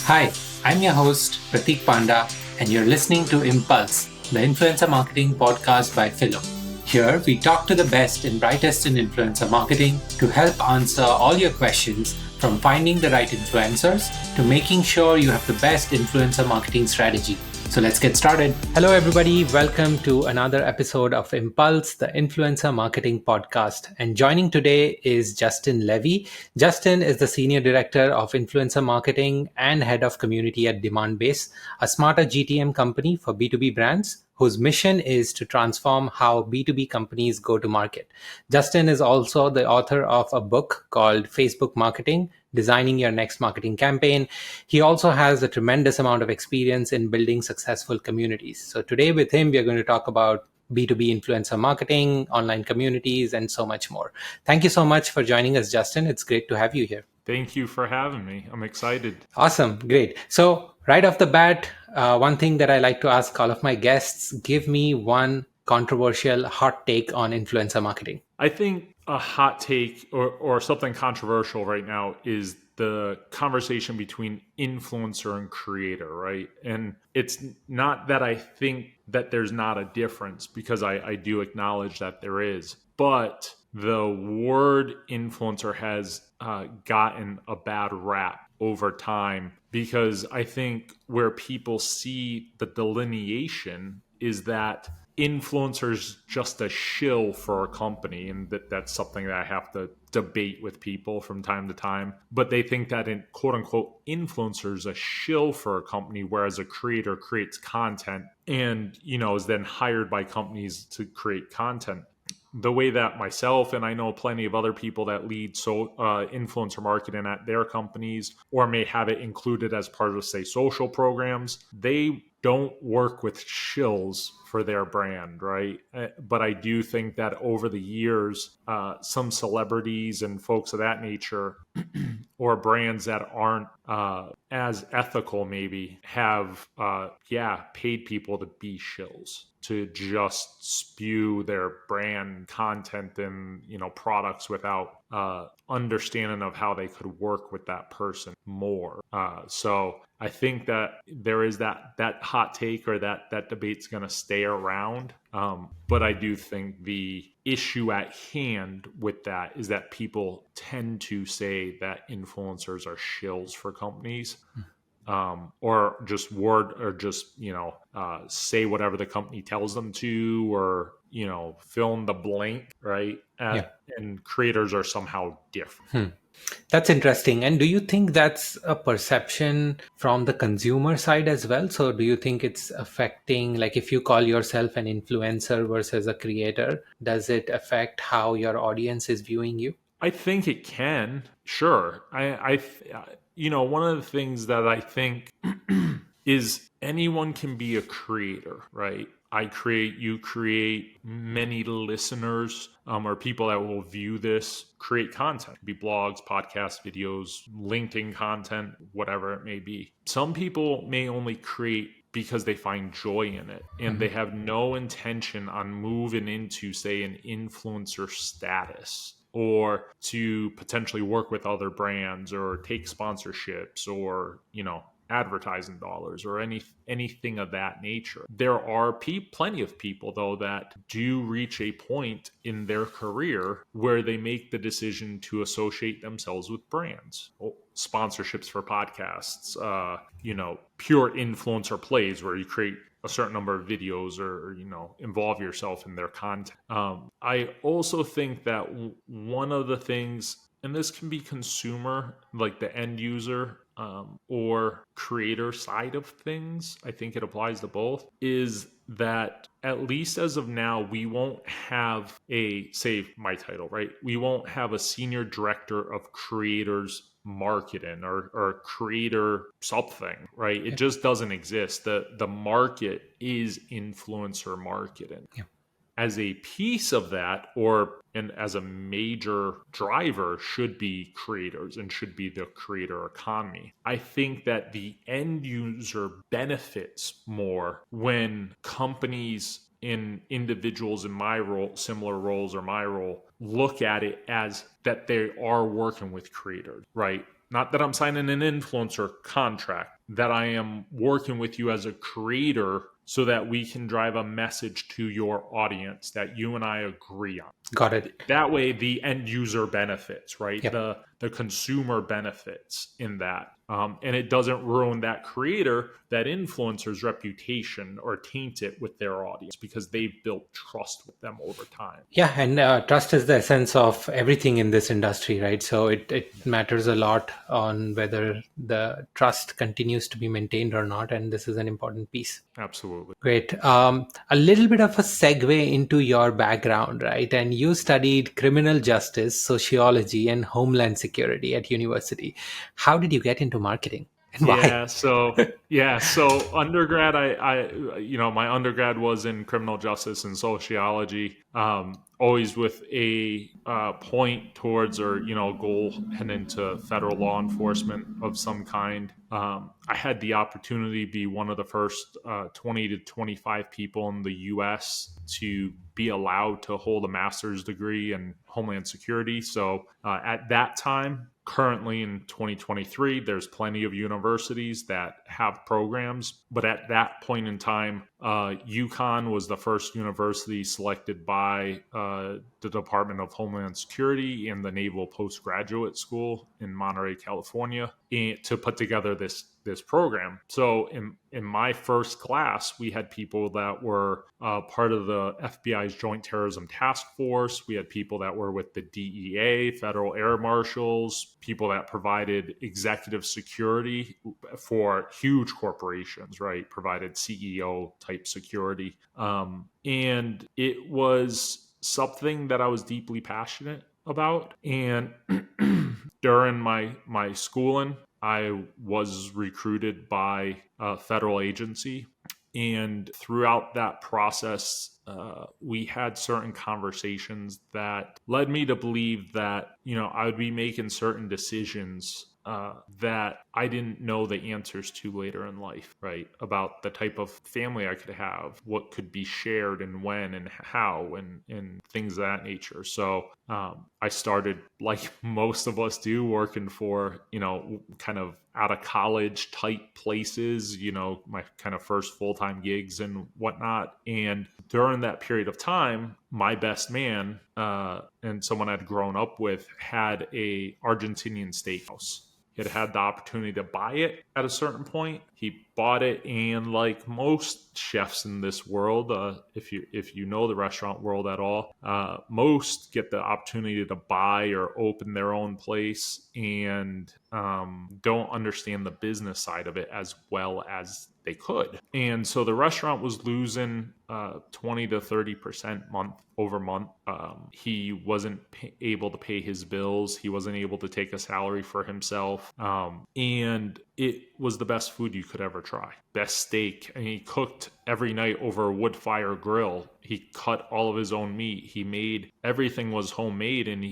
Hi, I'm your host, Prateek Panda, and you're listening to Impulse, the influencer marketing podcast by Phyllo. Here, we talk to the best and brightest in influencer marketing to help answer all your questions, from finding the right influencers to making sure you have the best influencer marketing strategy. So let's get started. Hello, everybody. Welcome to another episode of Impulse, the influencer marketing podcast. And joining today is Justin Levy. Justin is the Senior Director of Influencer Marketing and Head of Community at Demandbase, a smarter GTM company for B2B brands whose mission is to transform how B2B companies go to market. Justin is also the author of a book called Facebook Marketing, Designing Your Next Marketing Campaign. He also has a tremendous amount of experience in building successful communities. So today with him, we are going to talk about B2B influencer marketing, online communities, and so much more. Thank you so much for joining us, Justin. It's great to have you here. Thank you for having me. I'm excited. Awesome. Great. So right off the bat, one thing that I like to ask all of my guests, give me one controversial hot take on influencer marketing. I think a hot take or something controversial right now is the conversation between influencer and creator, right? And it's not that I think that there's not a difference, because I do acknowledge that there is, but the word influencer has gotten a bad rap over time, because I think where people see the delineation is that influencers just a shill for a company, and that's something that I have to debate with people from time to time. But they think that in quote unquote influencers a shill for a company, whereas a creator creates content and is then hired by companies to create content. The way that myself and I know plenty of other people that lead influencer marketing at their companies, or may have it included as part of, say, social programs, they don't work with shills for their brand, right? But I do think that over the years, some celebrities and folks of that nature or brands that aren't as ethical maybe have paid people to be shills, to just spew their brand content and products without understanding of how they could work with that person more. So I think that there is that hot take, or that debate's going to stay around. But I do think the issue at hand with that is that people tend to say that influencers are shills for companies. Or just say whatever the company tells them to, or fill in the blank, right? And creators are somehow different. That's interesting. And do you think that's a perception from the consumer side as well? So do you think it's affecting, like if you call yourself an influencer versus a creator, does it affect how your audience is viewing you? I think it can. Sure. One of the things that I think is anyone can be a creator, right? I create, you create, many listeners or people that will view this create content. It could be blogs, podcasts, videos, LinkedIn content, whatever it may be. Some people may only create because they find joy in it, and they have no intention on moving into, say, an influencer status, or to potentially work with other brands, or take sponsorships, or advertising dollars, or anything of that nature. There are plenty of people, though, that do reach a point in their career where they make the decision to associate themselves with brands. Sponsorships for podcasts, pure influencer plays where you create a certain number of videos, or involve yourself in their content. I also think that one of the things, and this can be consumer, like the end user, or creator side of things, I think it applies to both, is that at least as of now, we won't have say my title, right? We won't have a senior director of creators marketing, or creator something, right? It just doesn't exist. The market is influencer marketing. Yeah. As a piece of that, and as a major driver, should be creators and should be the creator economy. I think that the end user benefits more when companies and individuals in my role, similar roles, or my role, look at it as that they are working with creators, right? Not that I'm signing an influencer contract, that I am working with you as a creator so that we can drive a message to your audience that you and I agree on. Got it. That way the end user benefits, right? Yep. The consumer benefits in that. And it doesn't ruin that creator, that influencer's reputation or taint it with their audience because they've built trust with them over time. Yeah, and trust is the essence of everything in this industry, right? So it matters a lot on whether the trust continues to be maintained or not, and this is an important piece. Absolutely. Great. A little bit of a segue into your background, right? And you studied criminal justice, sociology, and homeland security at university. How did you get into marketing and why? So undergrad, my undergrad was in criminal justice and sociology, always with a point towards or goal heading into federal law enforcement of some kind. I had the opportunity to be one of the first 20 to 25 people in the U.S. to be allowed to hold a master's degree in Homeland Security. So at that time, currently in 2023, there's plenty of universities that have programs. But at that point in time, UConn was the first university selected by the Department of Homeland Security and the Naval Postgraduate School in Monterey, California, to put together this program. So in my first class, we had people that were part of the FBI's Joint Terrorism Task Force. We had people that were with the DEA, Federal Air Marshals, people that provided executive security for huge corporations, right? Provided CEO type security. And it was something that I was deeply passionate about. And during my schooling, I was recruited by a federal agency. And throughout that process, we had certain conversations that led me to believe that, I would be making certain decisions that I didn't know the answers to later in life, right? About the type of family I could have, what could be shared and when and how and things of that nature. So I started, like most of us do, working for, kind of out of college type places, my kind of first full-time gigs and whatnot. And during that period of time, my best man and someone I'd grown up with had a Argentinian steakhouse. He had the opportunity to buy it at a certain point. He bought it, and like most chefs in this world, if you know the restaurant world at all, most get the opportunity to buy or open their own place and don't understand the business side of it as well as they could. And so the restaurant was losing 20 to 30% month over month. He wasn't able to pay his bills. He wasn't able to take a salary for himself. And it was the best food you could ever try. Best steak. And he cooked every night over a wood fire grill. He cut all of his own meat. He made everything was homemade, and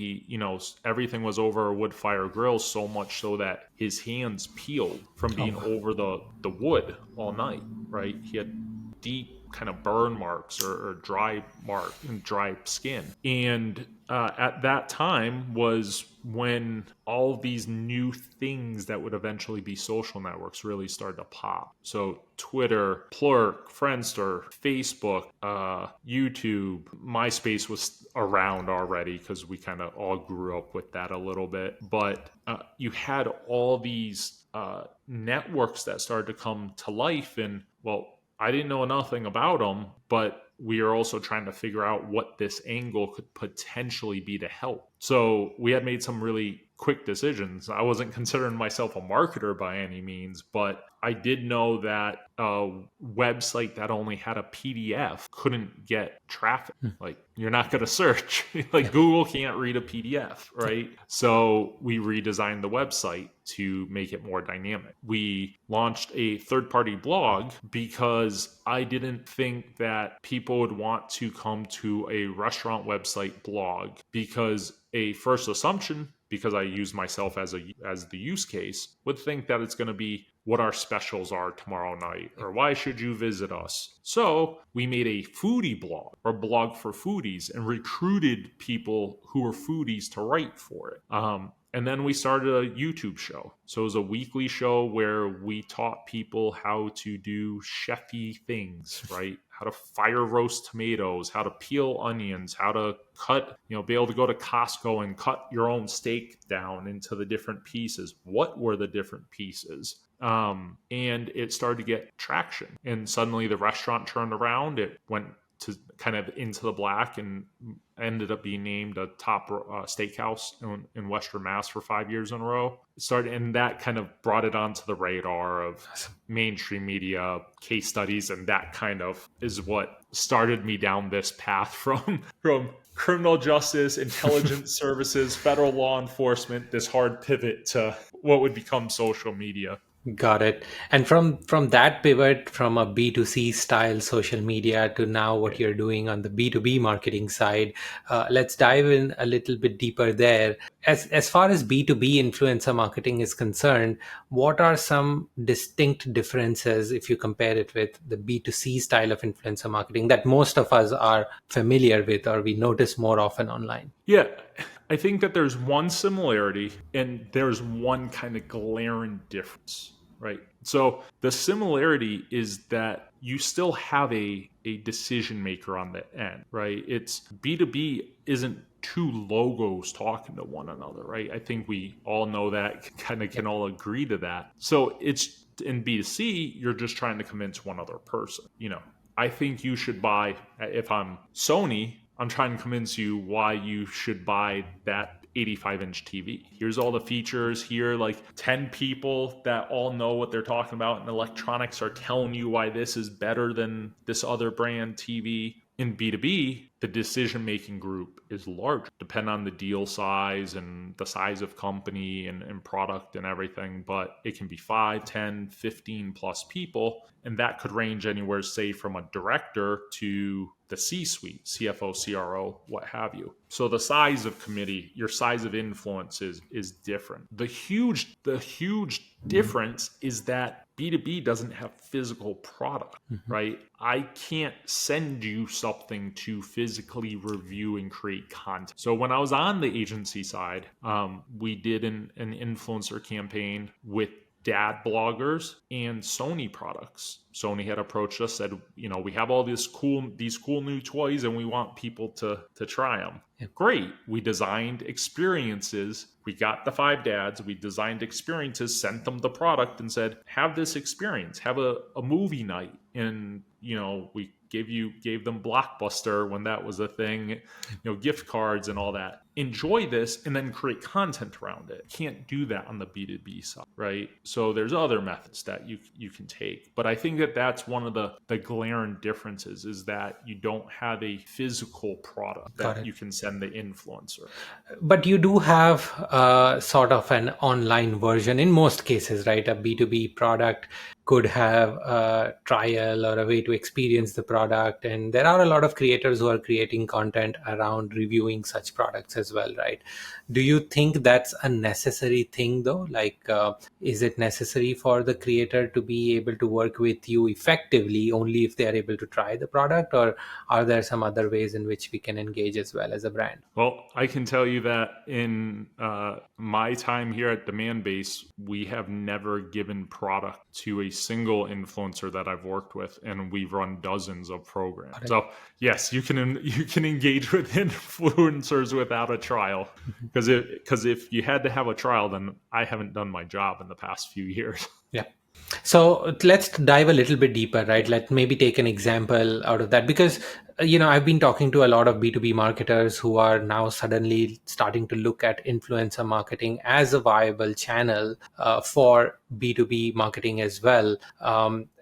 everything was over a wood fire grill, so much so that his hands peeled from being over the wood all night, right? He had deep kind of burn marks or dry skin. And at that time was when all these new things that would eventually be social networks really started to pop. So Twitter, Plurk, Friendster, Facebook, YouTube, MySpace was around already because we kind of all grew up with that a little bit. But you had all these networks that started to come to life, and I didn't know nothing about them, but we are also trying to figure out what this angle could potentially be to help. So we had made some really quick decisions. I wasn't considering myself a marketer by any means, but I did know that a website that only had a PDF couldn't get traffic. Like, you're not going to search. Like, Google can't read a PDF, right? So we redesigned the website to make it more dynamic. We launched a third-party blog because I didn't think that people would want to come to a restaurant website blog because a first assumption, because I use myself as the use case, would think that it's going to be what our specials are tomorrow night, or why should you visit us? So we made a foodie blog, or blog for foodies, and recruited people who were foodies to write for it. And then we started a YouTube show. So it was a weekly show where we taught people how to do chefy things, right? How to fire roast tomatoes, how to peel onions, how to cut, be able to go to Costco and cut your own steak down into the different pieces. What were the different pieces? And it started to get traction. And suddenly the restaurant turned around. It went to kind of into the black and ended up being named a top steakhouse in Western Mass for 5 years in a row. And that kind of brought it onto the radar of mainstream media, case studies, and that kind of is what started me down this path from criminal justice, intelligence services, federal law enforcement, this hard pivot to what would become social media. Got it. And from that pivot from a B2C style social media to now what you're doing on the B2B marketing side, let's dive in a little bit deeper there. As far as B2B influencer marketing is concerned, what are some distinct differences if you compare it with the B2C style of influencer marketing that most of us are familiar with or we notice more often online? Yeah, I think that there's one similarity and there's one kind of glaring difference, right? So the similarity is that you still have a decision maker on the end, right? It's B2B isn't two logos talking to one another, right? I think we all know that, kind of can all agree to that. So it's in B2C, you're just trying to convince one other person. I think you should buy, if I'm Sony, I'm trying to convince you why you should buy that 85-inch TV. Here's all the features. Here, like 10 people that all know what they're talking about in electronics are telling you why this is better than this other brand TV. In B2B, the decision-making group is large, depending on the deal size and the size of company and product and everything. But it can be 5, 10, 15 plus people. And that could range anywhere, say, from a director to the C-suite, CFO, CRO, what have you. So the size of committee, your size of influence is different. The huge difference is that B2B doesn't have physical product, right? I can't send you something to physically review and create content. So when I was on the agency side, we did an influencer campaign with dad bloggers and Sony products. Sony had approached us, said, we have all these cool new toys and we want people to try them. Yeah. Great. We designed experiences. We got the 5 dads. We designed experiences, sent them the product and said, have this experience, have a movie night. And, we gave them Blockbuster when that was a thing, gift cards and all that. Enjoy this and then create content around it. Can't do that on the B2B side, right? So there's other methods that you can take. But I think that's one of the glaring differences is that you don't have a physical product that you can send the influencer. But you do have sort of an online version in most cases, right? A B2B product could have a trial or a way to experience the product. And there are a lot of creators who are creating content around reviewing such products as well, right? Do you think that's a necessary thing though? Like, is it necessary for the creator to be able to work with you effectively only if they are able to try the product? Or are there some other ways in which we can engage as well as a brand? Well, I can tell you that in my time here at Demandbase, we have never given product to a single influencer that I've worked with, and we've run dozens of programs. So yes, you can engage with influencers without a trial, because if you had to have a trial, then I haven't done my job in the past few years. Yeah. So let's dive a little bit deeper, right? Let's maybe take an example out of that, because I've been talking to a lot of B2B marketers who are now suddenly starting to look at influencer marketing as a viable channel for B2B marketing as well.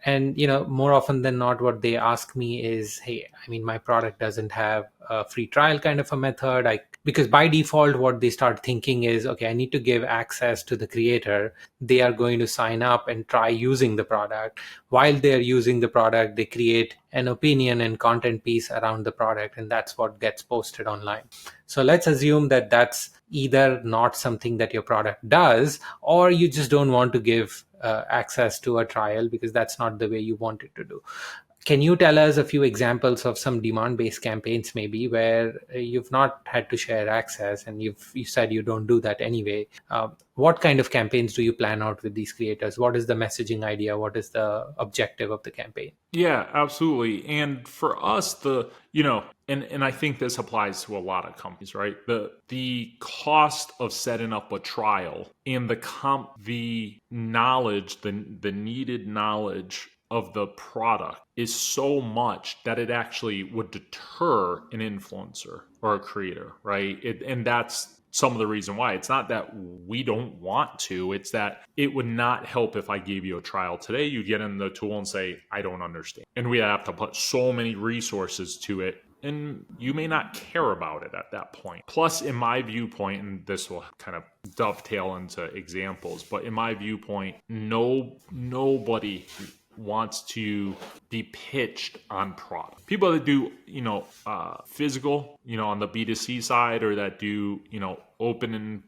And more often than not, what they ask me is, hey, my product doesn't have a free trial kind of a method. Because by default, what they start thinking is, okay, I need to give access to the creator. They are going to sign up and try using the product. While they're using the product, they create an opinion and content piece around the product, and that's what gets posted online. So let's assume that that's either not something that your product does, or you just don't want to give access to a trial because that's not the way you want it to do. Can you tell us a few examples of some demand-based campaigns, maybe where you've not had to share access, and you said you don't do that anyway? What kind of campaigns do you plan out with these creators? What is the messaging idea? What is the objective of the campaign? Yeah, absolutely. And for us, and I think this applies to a lot of companies, right? The cost of setting up a trial and the knowledge, the needed knowledge of the product is so much that it actually would deter an influencer or a creator, right? And that's some of the reason why. It's not that we don't want to, it's that it would not help if I gave you a trial today. You get in the tool and say, I don't understand. And we have to put so many resources to it, and you may not care about it at that point. Plus, in my viewpoint, and this will kind of dovetail into examples, but in my viewpoint, nobody wants to be pitched on product. People that do, physical, on the B2C side, or that do, open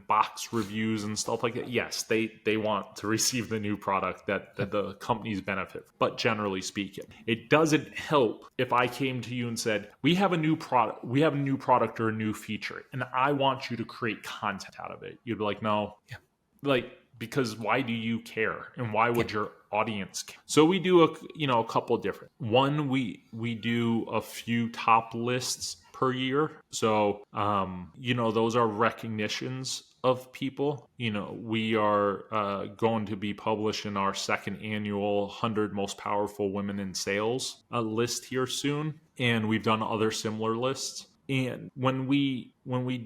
box reviews and stuff like that. Yes, they want to receive the new product that the companies benefit. But generally speaking, it doesn't help if I came to you and said, we have a new product or a new feature, and I want you to create content out of it. You'd be like, no. Yeah. Because why do you care? And why would your audience care? So we do a couple different. One, we do a few top lists per year. So, those are recognitions of people. We are going to be publishing our second annual 100 Most Powerful Women in Sales list here soon. And we've done other similar lists. And when we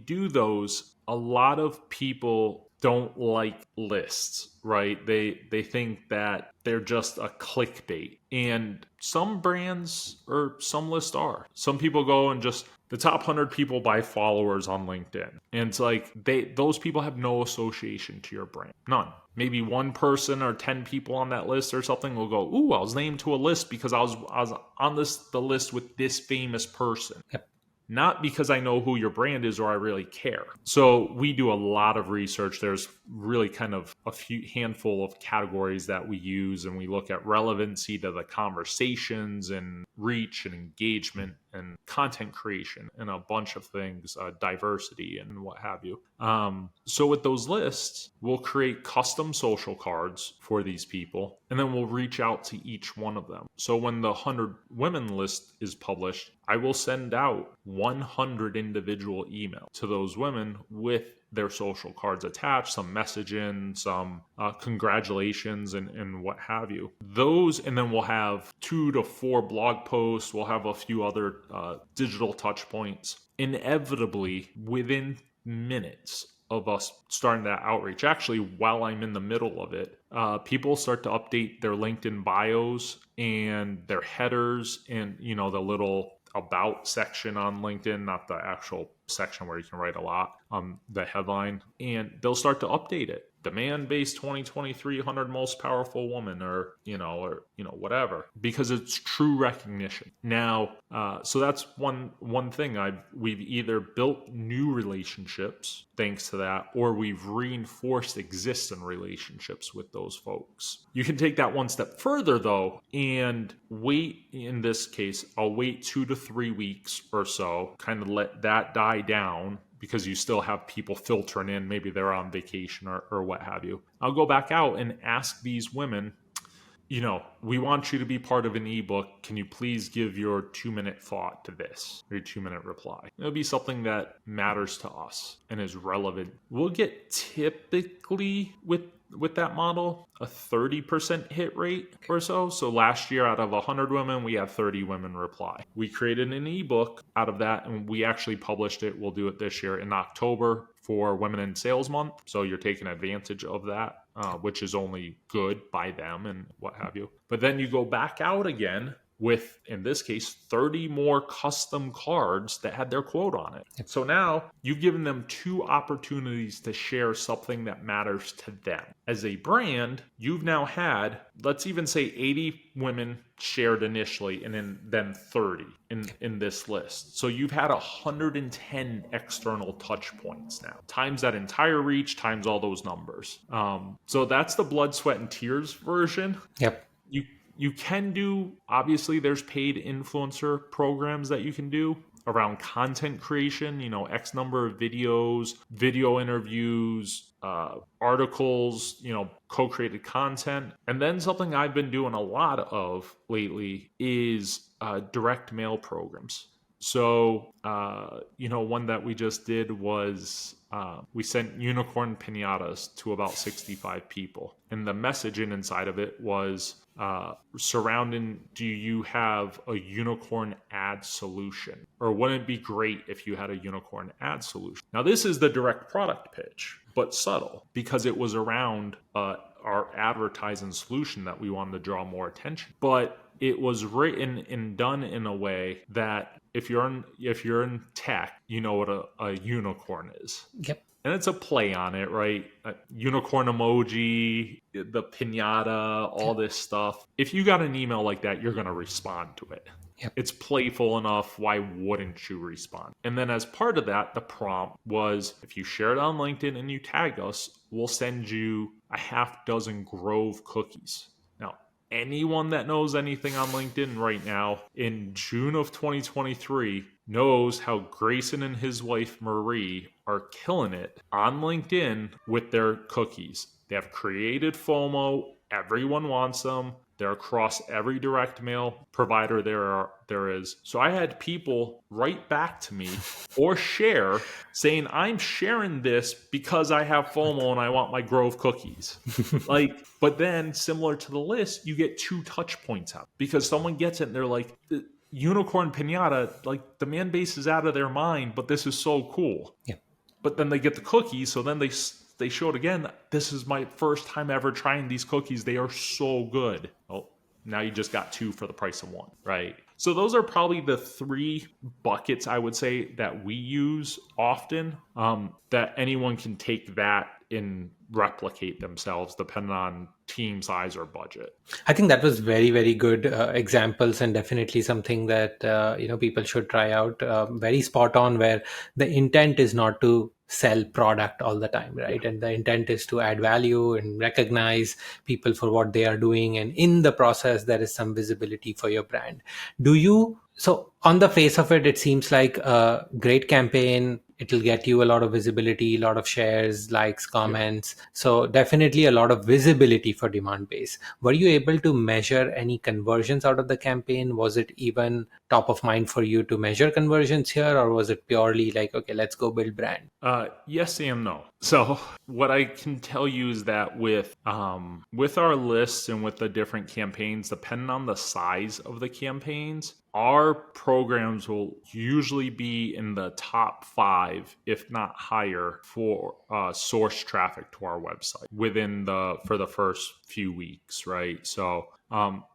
do those, a lot of people don't like lists, right? They think that they're just a clickbait. And some brands or some lists are. Some people go and just the top 100 people by followers on LinkedIn. And it's like those people have no association to your brand. None. Maybe one person or 10 people on that list or something will go, ooh, I was named to a list because I was on the list with this famous person. Yep. Not because I know who your brand is or I really care. So we do a lot of research. There's really kind of a handful of categories that we use, and we look at relevancy to the conversations and reach and engagement and content creation and a bunch of things, diversity and what have you. So with those lists, we'll create custom social cards for these people, and then we'll reach out to each one of them. So when the 100 women list is published, I will send out 100 individual emails to those women with their social cards attached, some messaging, some congratulations and what have you. Those, and then we'll have 2 to 4 blog posts. We'll have a few other digital touch points. Inevitably, within minutes of us starting that outreach, actually while I'm in the middle of it, people start to update their LinkedIn bios and their headers and, the little about section on LinkedIn, not the actual section where you can write a lot, the headline, and they'll start to update it. Demandbase 2023 100 Most Powerful Woman, or whatever, because it's true recognition. Now, so that's one thing. We've either built new relationships thanks to that, or we've reinforced existing relationships with those folks. You can take that one step further though, and wait. In this case, I'll wait 2 to 3 weeks or so, kind of let that die down, because you still have people filtering in, maybe they're on vacation or what have you. I'll go back out and ask these women, we want you to be part of an ebook. Can you please give your 2-minute thought to this, or your 2-minute reply? It'll be something that matters to us and is relevant. We'll get typically with that model, a 30% hit rate or so. So last year, out of 100 women, we had 30 women reply. We created an ebook out of that, and we actually published it. We'll do it this year in October for Women in Sales Month. So you're taking advantage of that, which is only good by them and what have you. But then you go back out again with, in this case, 30 more custom cards that had their quote on it. So now you've given them 2 opportunities to share something that matters to them. As a brand, you've now had, let's even say 80 women shared initially, and then 30 in this list. So you've had 110 external touch points now, times that entire reach, times all those numbers. So that's the blood, sweat, and tears version. Yep. You can do, obviously, there's paid influencer programs that you can do around content creation, X number of videos, video interviews, articles, co-created content. And then something I've been doing a lot of lately is direct mail programs. So, one that we just did was we sent unicorn pinatas to about 65 people. And the messaging inside of it was surrounding, do you have a unicorn ad solution? Or wouldn't it be great if you had a unicorn ad solution? Now, this is the direct product pitch, but subtle, because it was around our advertising solution that we wanted to draw more attention. But it was written and done in a way that if you're in tech, you know what a unicorn is. Yep. And it's a play on it, right? A unicorn emoji, the pinata, all this stuff. If you got an email like that, you're going to respond to it. Yep. It's playful enough. Why wouldn't you respond? And then as part of that, the prompt was, if you share it on LinkedIn and you tag us, we'll send you a half dozen Grove cookies. Now, anyone that knows anything on LinkedIn right now in June of 2023 knows how Grayson and his wife Marie are killing it on LinkedIn with their cookies. They have created FOMO. Everyone wants them. They're across every direct mail provider there is. So I had people write back to me or share saying, I'm sharing this because I have FOMO and I want my Grove cookies. But then similar to the list, you get 2 touch points out because someone gets it and they're like, unicorn pinata, like Demandbase is out of their mind, but this is so cool. Yeah. But then they get the cookies, so then they show it again. This is my first time ever trying these cookies. They are so good. Oh, now you just got 2 for the price of 1, right? So those are probably the 3 buckets I would say that we use often, that anyone can take that and replicate themselves depending on team size or budget. I think that was very, very good examples, and definitely something that people should try out. Very spot on, where the intent is not to sell product all the time, right? Yeah. And the intent is to add value and recognize people for what they are doing, and in the process there is some visibility for your brand. So on the face of it, it seems like a great campaign. It'll get you a lot of visibility, a lot of shares, likes, comments. Yeah. So definitely a lot of visibility for Demandbase. Were you able to measure any conversions out of the campaign? Was it even top of mind for you to measure conversions here, or was it purely like, okay, let's go build brand? Yes and no. So what I can tell you is that with our lists and with the different campaigns, depending on the size of the campaigns, our programs will usually be in the top 5, if not higher, for source traffic to our website for the first few weeks, right? So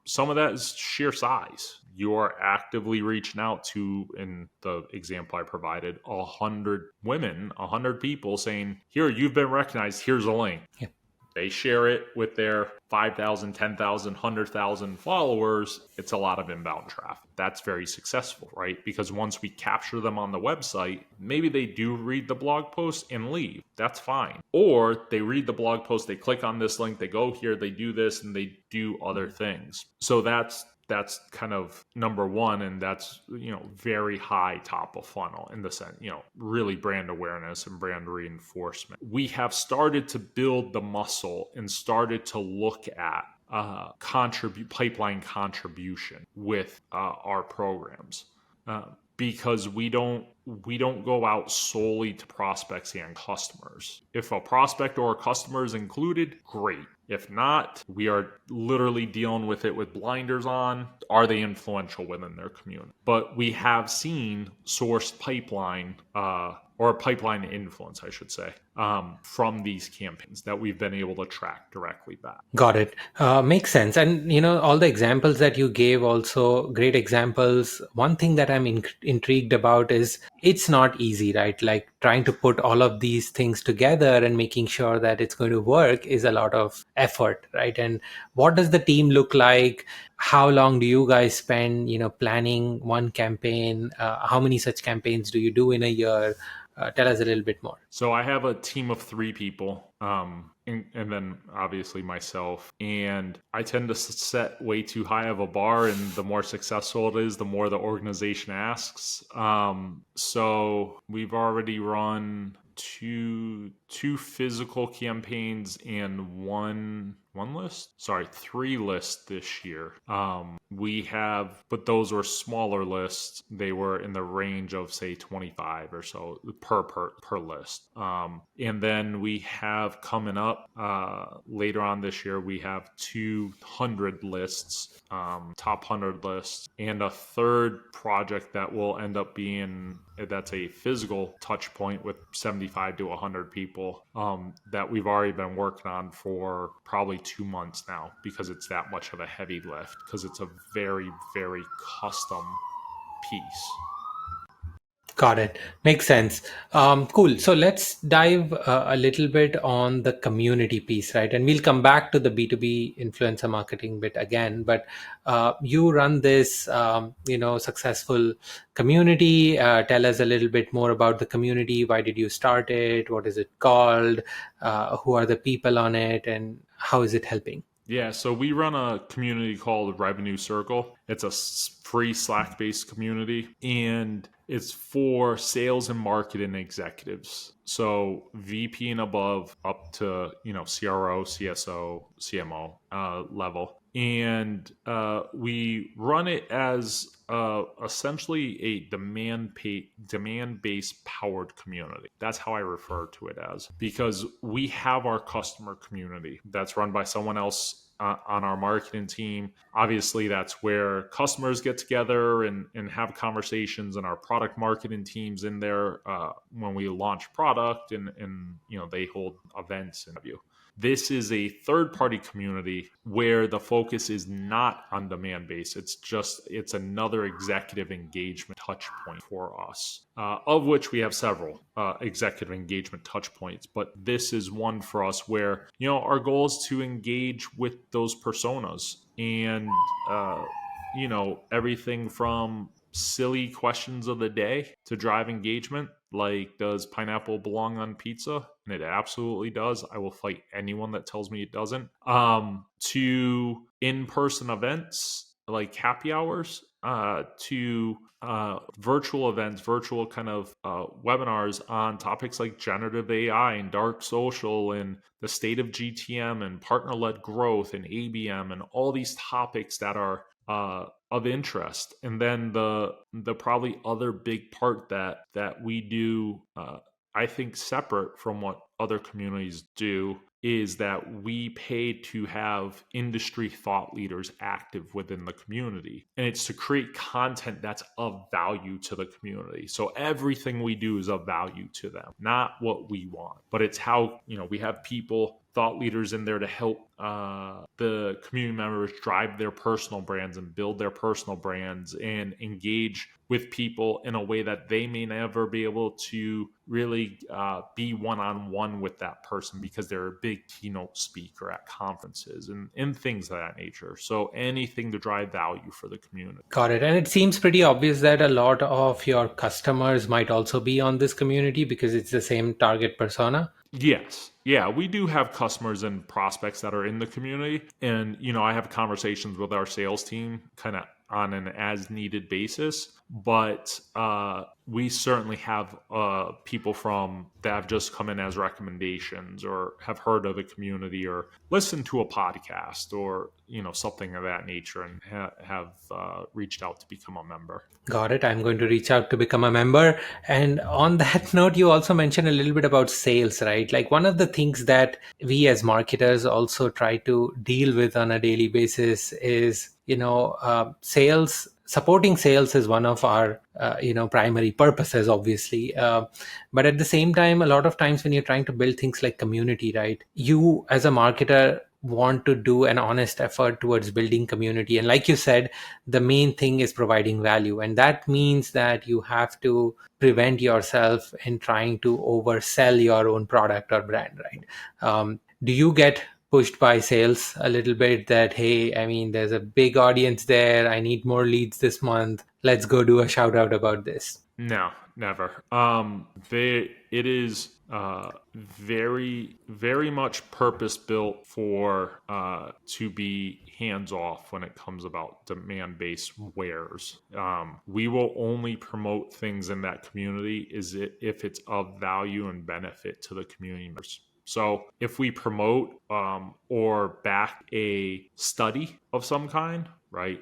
some of that is sheer size. You are actively reaching out to, in the example I provided, 100 women, 100 people saying, here, you've been recognized, here's a link. Yeah. They share it with their 5,000, 10,000, 100,000 followers. It's a lot of inbound traffic. That's very successful, right? Because once we capture them on the website, maybe they do read the blog post and leave. That's fine. Or they read the blog post, they click on this link, they go here, they do this, and they do other things. So that's kind of number one, and that's very high top of funnel in the sense, really brand awareness and brand reinforcement. We have started to build the muscle and started to look at pipeline contribution with our programs, because we don't go out solely to prospects and customers. If a prospect or a customer is included, great. If not, we are literally dealing with it with blinders on. Are they influential within their community? But we have seen sourced pipeline, or pipeline influence, I should say, from these campaigns that we've been able to track directly back. Got it. Makes sense. And, all the examples that you gave, also great examples. One thing that I'm intrigued about is it's not easy, right? Like trying to put all of these things together and making sure that it's going to work is a lot of effort, right? And what does the team look like? How long do you guys spend, planning one campaign? How many such campaigns do you do in a year? Tell us a little bit more. So I have a team of 3 people, and then obviously myself. And I tend to set way too high of a bar, and the more successful it is, the more the organization asks. So we've already run two physical campaigns and three lists this year. We have, but those were smaller lists. They were in the range of say 25 or so per list. And then we have coming up later on this year, we have 200 lists, top 100 lists, and a third project that will end up being, that's a physical touch point with 75 to 100 people, that we've already been working on for probably 2 months now, because it's that much of a heavy lift, because it's a very, very custom piece. Got it. Makes sense. Cool. So let's dive a little bit on the community piece, right? And we'll come back to the B2B influencer marketing bit again. But you run this, successful community. Tell us a little bit more about the community. Why did you start it? What is it called? Who are the people on it? And how is it helping? Yeah, so we run a community called Revenue Circle. It's a free Slack-based community, and it's for sales and marketing executives. So VP and above, up to CRO, CSO, CMO level, and we run it as essentially a demand-based powered community. That's how I refer to it as, because we have our customer community that's run by someone else on our marketing team. Obviously, that's where customers get together and have conversations, and our product marketing teams in there when we launch product, and they hold events and review. This is a third-party community where the focus is not on Demandbase. It's another executive engagement touch point for us, of which we have several executive engagement touch points. But this is one for us where, our goal is to engage with those personas, and, everything from silly questions of the day to drive engagement, like, does pineapple belong on pizza? And it absolutely does. I will fight anyone that tells me it doesn't. To in-person events like happy hours, to virtual events, virtual kind of webinars on topics like generative AI and dark social and the state of GTM and partner-led growth and ABM and all these topics that are of interest. And then the probably other big part that we do, I think separate from what other communities do, is that we pay to have industry thought leaders active within the community. And it's to create content that's of value to the community. So everything we do is of value to them, not what we want, but it's how, we have people, thought leaders in there to help the community members drive their personal brands and build their personal brands and engage with people in a way that they may never be able to really be one-on-one with that person, because they're a big keynote speaker at conferences and things of that nature. So anything to drive value for the community. Got it. And it seems pretty obvious that a lot of your customers might also be on this community because it's the same target persona. Yes. Yeah, we do have customers and prospects that are in the community. And, I have conversations with our sales team kind of on an as needed basis. But we certainly have people that have just come in as recommendations, or have heard of the community, or listened to a podcast, or something of that nature, and have reached out to become a member. Got it. I'm going to reach out to become a member. And on that note, you also mentioned a little bit about sales, right? Like, one of the things that we as marketers also try to deal with on a daily basis is, sales. Supporting sales is one of our, primary purposes, obviously. But at the same time, a lot of times when you're trying to build things like community, right, you as a marketer want to do an honest effort towards building community. And like you said, the main thing is providing value. And that means that you have to prevent yourself in trying to oversell your own product or brand, right? Do you get pushed by sales a little bit that, hey, there's a big audience there, I need more leads this month, let's go do a shout out about this? No, never. It is very, very much purpose built for to be hands off when it comes about demand based wares. We will only promote things in that community if it's of value and benefit to the community members. So if we promote or back a study of some kind, right?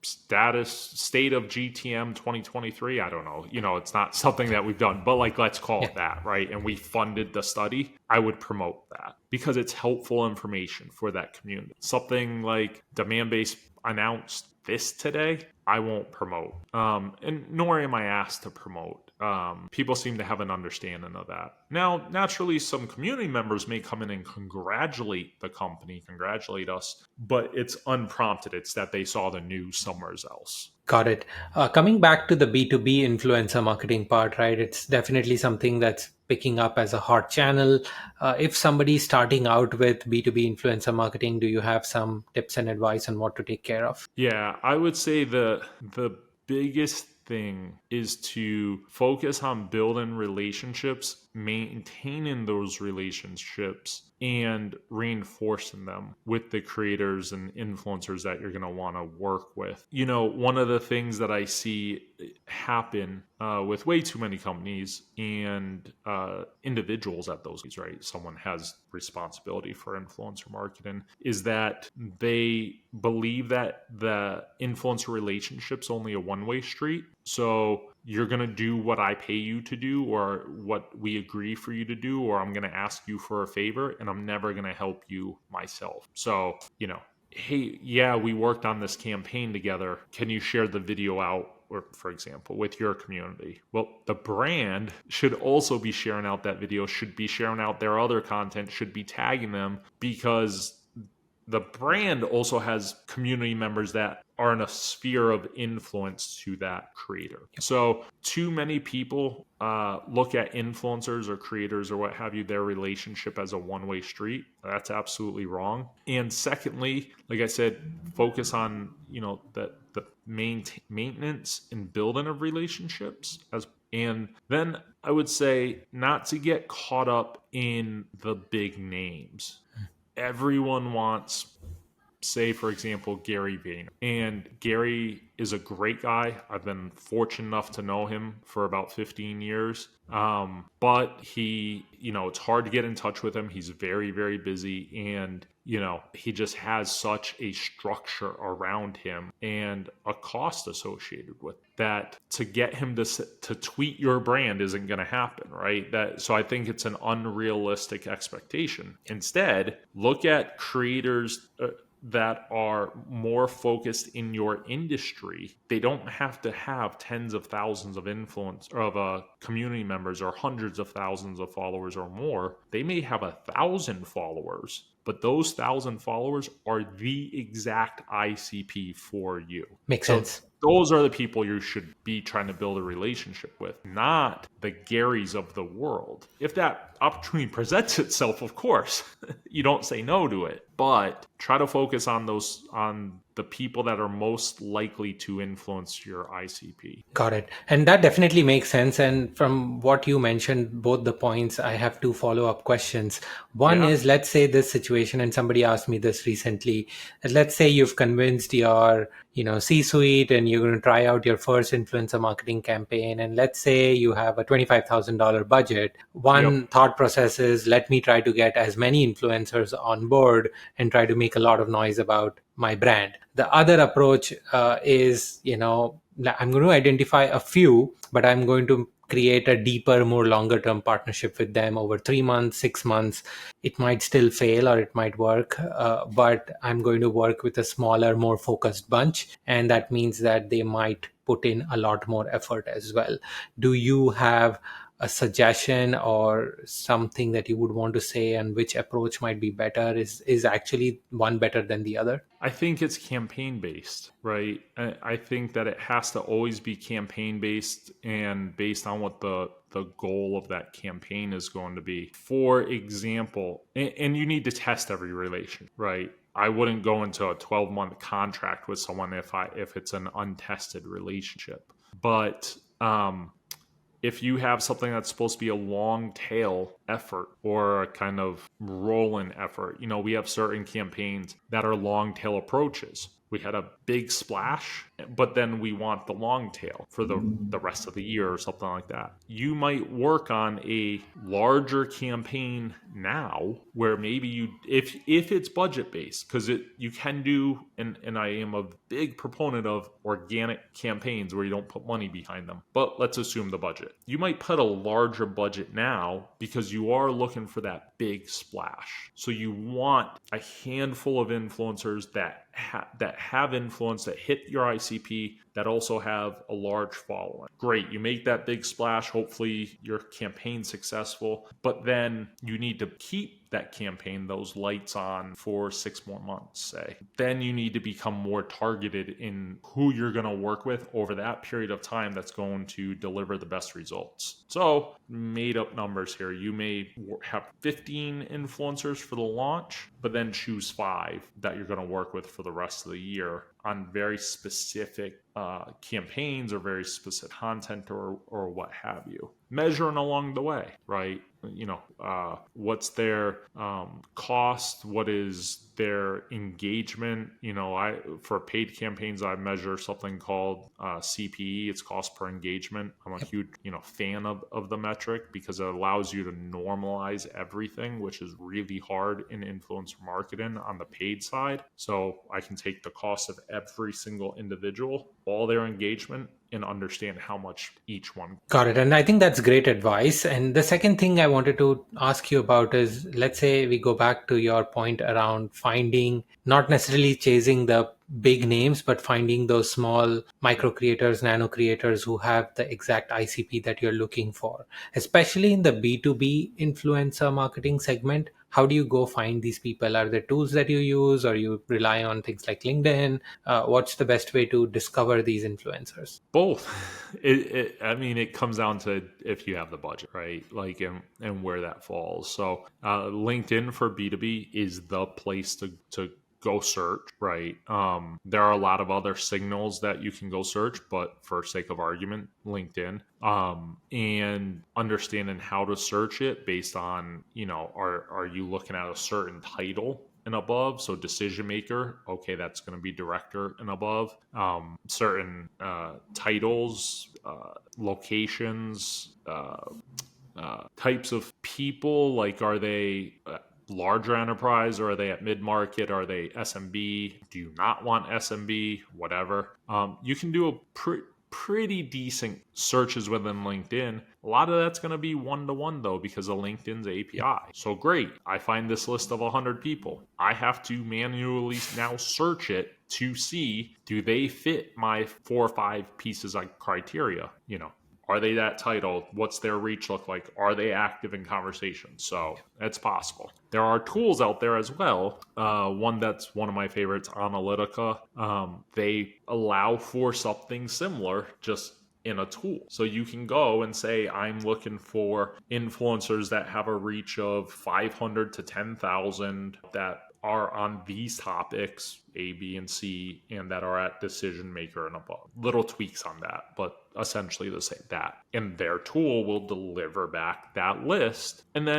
State of GTM 2023, I don't know, it's not something that we've done, but like, let's call it that, right? And we funded the study, I would promote that because it's helpful information for that community. Something like Demandbase announced this today, I won't promote, and nor am I asked to promote. People seem to have an understanding of that. Now, naturally, some community members may come in and congratulate the company, congratulate us, but it's unprompted. It's that they saw the news somewhere else. Got it. Coming back to the B2B influencer marketing part, right? It's definitely something that's picking up as a hot channel. If somebody's starting out with B2B influencer marketing, do you have some tips and advice on what to take care of? Yeah, I would say the biggest thing is to focus on building relationships, maintaining those relationships, and reinforcing them with the creators and influencers that you're going to want to work with. One of the things that I see happen with way too many companies and individuals at those, right? Someone has responsibility for influencer marketing, is that they believe that the influencer relationship's only a one-way street. So you're going to do what I pay you to do or what we agree for you to do, or I'm going to ask you for a favor and I'm never going to help you myself. So, hey, yeah, we worked on this campaign together. Can you share the video out, or for example, with your community? Well, the brand should also be sharing out that video, should be sharing out their other content, should be tagging them, because the brand also has community members that are in a sphere of influence to that creator. So too many people look at influencers or creators or what have you, their relationship as a one-way street. That's absolutely wrong. And secondly, like I said, focus on, the maintenance and building of relationships and then I would say not to get caught up in the big names. Everyone wants, say, for example, Gary Vayner. And Gary is a great guy. I've been fortunate enough to know him for about 15 years. But he, it's hard to get in touch with him. He's very, very busy. And, he just has such a structure around him and a cost associated with that to get him to tweet your brand isn't going to happen, right? So I think it's an unrealistic expectation. Instead, look at creators that are more focused in your industry. They don't have to have tens of thousands of community members or hundreds of thousands of followers or more. They may have 1,000 followers, but those 1,000 followers are the exact ICP for you. Makes sense. Those are the people you should be trying to build a relationship with, not the Garys of the world. If that opportunity presents itself, of course, you don't say no to it, but try to focus on the people that are most likely to influence your ICP. Got it. And that definitely makes sense. And from what you mentioned, both the points, I have two follow-up questions. One is, let's say this situation, and somebody asked me this recently, let's say you've convinced your C-suite and you're going to try out your first influencer marketing campaign. And let's say you have a $25,000 budget. One thought process is, let me try to get as many influencers on board and try to make a lot of noise about my brand. The other approach is, I'm going to identify a few, but I'm going to create a deeper, more longer term partnership with them over 3 months, 6 months. It might still fail or it might work, but I'm going to work with a smaller, more focused bunch. And that means that they might put in a lot more effort as well. Do you have a suggestion or something that you would want to say, and which approach might be better? Is actually one better than the other? I think it's campaign based, right? I think that it has to always be campaign based and based on what the goal of that campaign is going to be. For example, and you need to test every relation, right? I wouldn't go into a 12-month contract with someone if it's an untested relationship. But if you have something that's supposed to be a long tail effort or a kind of roll-in effort, we have certain campaigns that are long tail approaches. We had a big splash, but then we want the long tail for the rest of the year or something like that. You might work on a larger campaign now where maybe if it's budget based, because you can do, and I am a big proponent of organic campaigns where you don't put money behind them, but let's assume the budget. You might put a larger budget now because you are looking for that big splash. So you want a handful of influencers that have influence, that hit your ICP, that also have a large following. Great, you make that big splash. Hopefully your campaign's successful, but then you need to keep that campaign, those lights on for 6 more months, say. Then you need to become more targeted in who you're going to work with over that period of time that's going to deliver the best results. So, made up numbers here. You may have 15 influencers for the launch, but then choose 5 that you're going to work with for the rest of the year on very specific campaigns or very specific content or what have you. Measuring along the way, right? What's their cost? What is their engagement? For paid campaigns, I measure something called CPE. It's cost per engagement. I'm a huge fan of the metric because it allows you to normalize everything, which is really hard in influencer marketing on the paid side. So I can take the cost of every single individual, all their engagement, and understand how much each one. Got it. And I think that's great advice. And the second thing I wanted to ask you about is, let's say we go back to your point around finding, not necessarily chasing the big names, but finding those small micro creators, nano creators who have the exact ICP that you're looking for, especially in the B2B influencer marketing segment. How do you go find these people? Are there tools that you use, or you rely on things like LinkedIn? What's the best way to discover these influencers? Both. It comes down to if you have the budget, right? Like, and where that falls. So LinkedIn for B2B is the place to go search, right? There are a lot of other signals that you can go search, but for sake of argument, LinkedIn. And understanding how to search it based on, are you looking at a certain title and above? So decision maker, okay, that's going to be director and above. Certain titles, locations, types of people, like are they larger enterprise or are they at mid-market? Are they SMB? Do you not want SMB? Whatever. You can do a pretty decent searches within LinkedIn. A lot of that's going to be one-to-one though because of LinkedIn's API. So great, I find this list of 100 people. I have to manually now search it to see, do they fit my 4 or 5 pieces of criteria? Are they that titled? What's their reach look like? Are they active in conversations? So it's possible. There are tools out there as well. One that's one of my favorites, Analytica. They allow for something similar, just in a tool. So you can go and say, I'm looking for influencers that have a reach of 500 to 10,000 that are on these topics, A, B, and C, and that are at decision maker and above. Little tweaks on that, but essentially the same that. And their tool will deliver back that list. And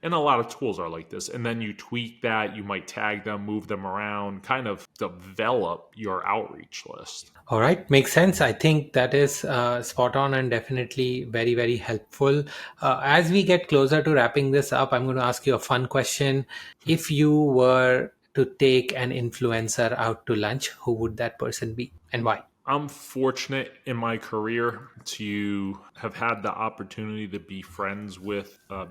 a lot of tools are like this. And then you tweak that, you might tag them, move them around, kind of develop your outreach list. All right, makes sense. I think that is spot on and definitely very, very helpful. As we get closer to wrapping this up, I'm going to ask you a fun question. If you were to take an influencer out to lunch, who would that person be and why? I'm fortunate in my career to have had the opportunity to be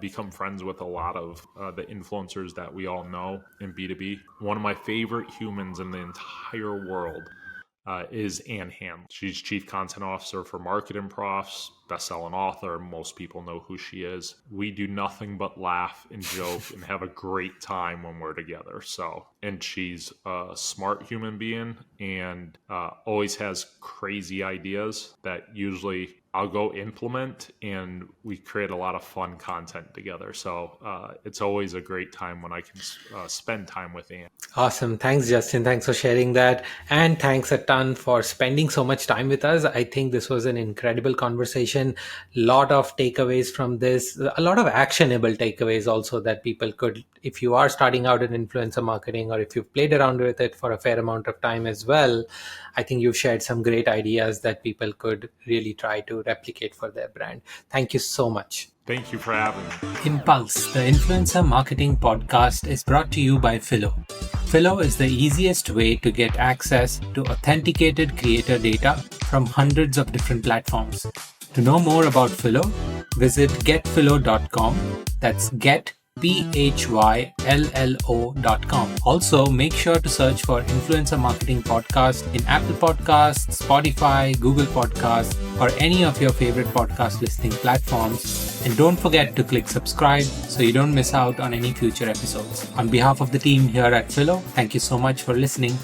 become friends with a lot of the influencers that we all know in B2B. One of my favorite humans in the entire world is Ann Ham. She's Chief Content Officer for Marketing Profs, best-selling author. Most people know who she is. We do nothing but laugh and joke and have a great time when we're together. And she's a smart human being and always has crazy ideas that usually I'll go implement, and we create a lot of fun content together. So it's always a great time when I can spend time with Anne. Awesome. Thanks, Justin. Thanks for sharing that. And thanks a ton for spending so much time with us. I think this was an incredible conversation. Lot of takeaways from this, a lot of actionable takeaways also that people could, if you are starting out in influencer marketing or if you've played around with it for a fair amount of time as well, I think you've shared some great ideas that people could really try to replicate for their brand. Thank you so much. Thank you for having me. Impulse, the influencer marketing podcast, is brought to you by Phyllo. Phyllo is the easiest way to get access to authenticated creator data from hundreds of different platforms. To know more about Phyllo, visit getphyllo.com. That's getphyllo.com. Also, make sure to search for Influencer Marketing Podcast in Apple Podcasts, Spotify, Google Podcasts, or any of your favorite podcast listening platforms. And don't forget to click subscribe so you don't miss out on any future episodes. On behalf of the team here at Phyllo, thank you so much for listening.